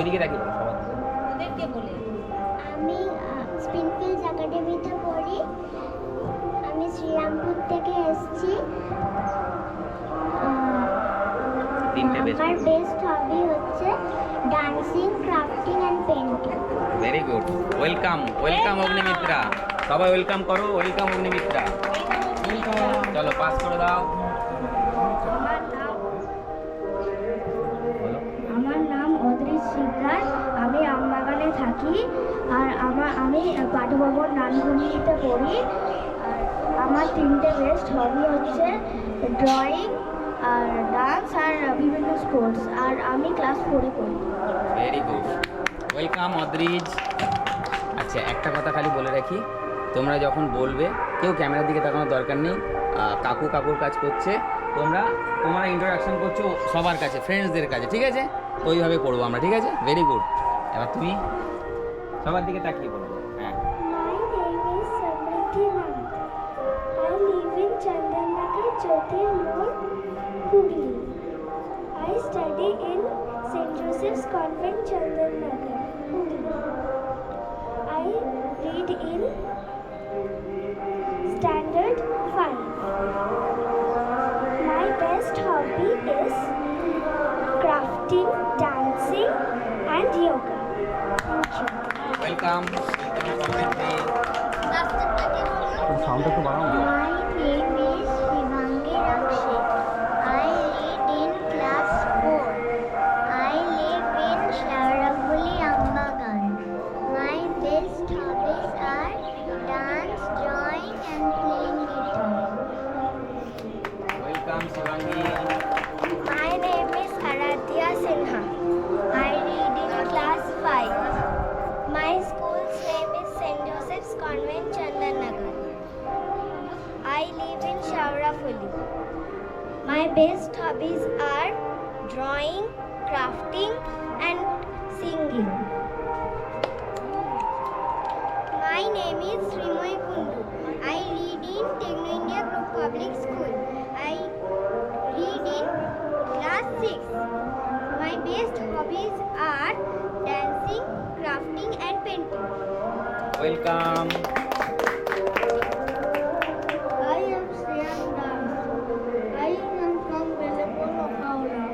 ওইদিকে তাকিয়ে বলো সবার দিকে। ওদেরকে বলে আমি স্প্রিংফিল্ড একাডেমিতে পড়ি। আমি শ্রীরামপুর থেকে এসেছি। আমার বেস্ট হবি হচ্ছে dancing, crafting and painting. Very good, welcome welcome Agnimitra, সবাই ওয়েলকাম করো, ওয়েলকাম অগ্নিমিত্রা। চলো পাস করে দাও। আমার নাম অদ্রিজ শিকদার, আমি আমবাগানে থাকি। আর আমি পাঠভবন নানভূমিতে পড়ি। আর আমার তিনটে বেস্ট হবি হচ্ছে ড্রয়িং আর ডান্স আর বিভিন্ন স্পোর্টস। আর আমি ক্লাস 4-এ পড়ি। Very good, welcome Adrij. আচ্ছা একটা কথা খালি বলে রাখি, তোমরা যখন বলবে, কেউ ক্যামেরার দিকে তাকানোর দরকার নেই। কাকুর কাজ করছে, তোমরা ইন্ট্রোডাকশন করছো সবার কাছে, ফ্রেন্ডসদের কাছে, ঠিক আছে? তো ওইভাবে করবো আমরা, ঠিক আছে? Very good. এবার তুমি সবার দিকে তাকিয়ে বলবো। হ্যাঁ, My name is Samriddhi Nand. I live in Chandannagar, Jyotir Road, Hooghly. I study in St. Joseph's Convent, Chandannagar, Hooghly. I read in Standard 5. My best hobby is crafting, dancing and yoga. Thank you. Welcome. সাউন্ডটা একটু বাড়াও। My name is Shivangi Rakshit. I read in class 4. I live in Sharavuli, Ambagan. My best hobbies are dance, drawing and playing guitar. Welcome Shivangi. My name is Aradhya Sinha. I read in class 5. My school's name is St. Joseph's Convent, Chandannagar. I live in Shavrafuli. My best hobbies are drawing, crafting and singing. My name is Srimoy Kundu. I read in Techno India Group Public School. I read in class 6. My best hobbies are dancing, crafting and painting. Welcome. I am Shreyam Das. I am from Belapur of Howrah.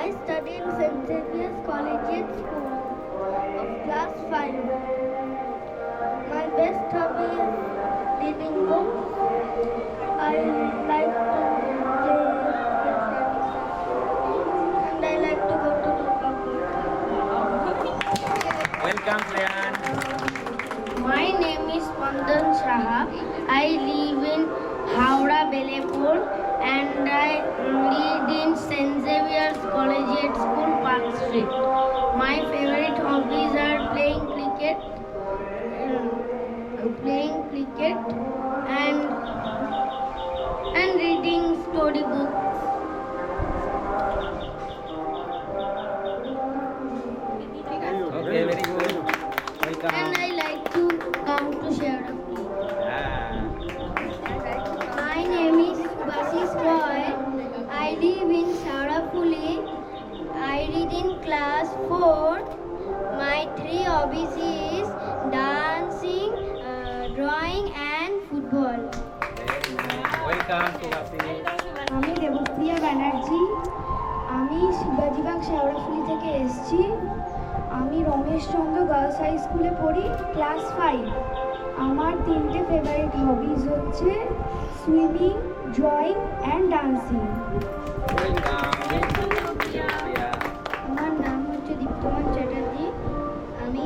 I study in St. Xavier's Collegiate School of class 5. My best hobby is reading books. I like to play with friends. And I like to go to Durga Puja. Welcome Shreyan. My name is Pandan Shaha. I live in Howrah, Belepur, and I read in St. Xavier's Collegiate School, Park Street. My favorite hobbies are playing cricket and reading storybooks. Okay, very good. Welcome. And I like to come to Sharavuli. My name is Basis Roy. I live in Sharavuli. I read in class 4. My 3 hobbies is dancing, drawing and football. Welcome to Vashi. আমি দেবপ্রিয়া ব্যানার্জি। আমি শিবাজিবাগ শেওড়াফুলি থেকে এসেছি। আমি Rameshchandra girls high স্কুলে পড়ি, class 5। আমার 3টে favourite hobbies হচ্ছে সুইমিং, ড্রয়িং অ্যান্ড ডান্সিং। আমার নাম হচ্ছে দীপ্তমান চ্যাটার্জি। আমি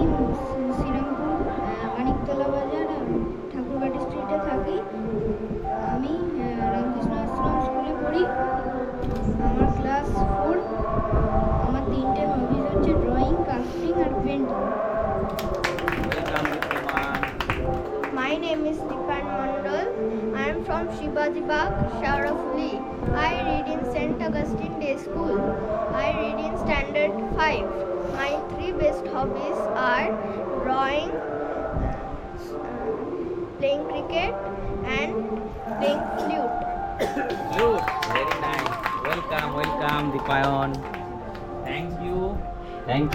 শ্রীরামপুর মানিকতলা বাজার ঠাকুরবাড়ি স্ট্রিটে থাকি। আমি রামকৃষ্ণ আশ্রম স্কুলে পড়ি। আমার ক্লাস 4। আমার 3টে হবিজ হচ্ছে ড্রয়িং, ক্রাফটিং আর painting. My name is Dipan Mandal. I am from Shivaji Bagh, Sharavuli. I read in St. Augustine Day School. I read in Standard 5. My 3 best hobbies are drawing, playing cricket and playing flute. Good, very nice. Welcome, Dipayan. Thank you.